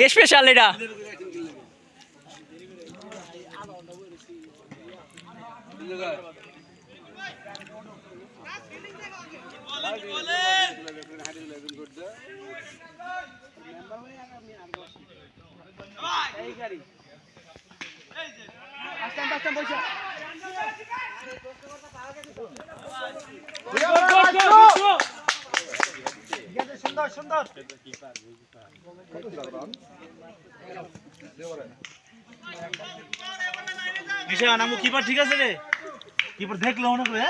special এটা সুন্দর সুন্দর বিষয় নামু কিপার ঠিক আছে রে কিপার দেখলো মনে করে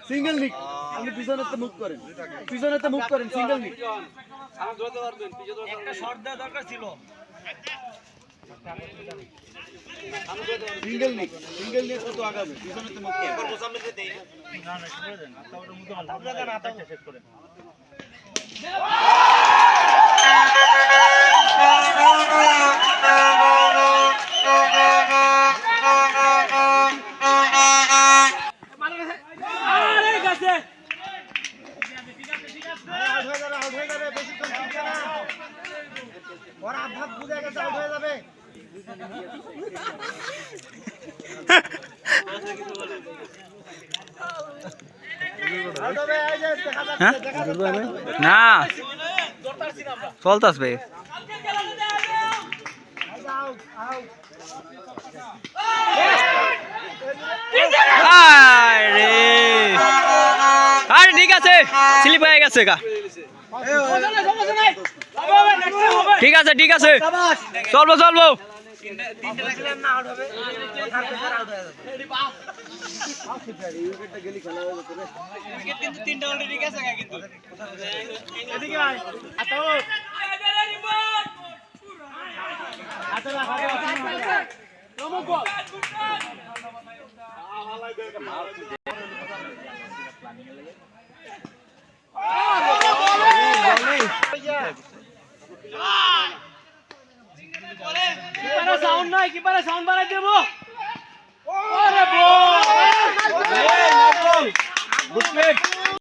সিঙ্গেল নিক আপনি পিছনেতে মুভ করেন সিঙ্গেল নিক একটা শট দেওয়া দরকার ছিল সিঙ্গেল নিক কত আগাবে পিছনেতে মুভ করেন করব সামনে দেই না না করে দেন আতাওটা মুতো আপনারা না আতাও সেট করেন না চলতাস ভাই আরে ঠিক আছে স্লিপ হয়ে গেছে গা ঠিক আছে চলবো সাউন্ড নাই কি পারে সাউন্ড বাড়াই দেবো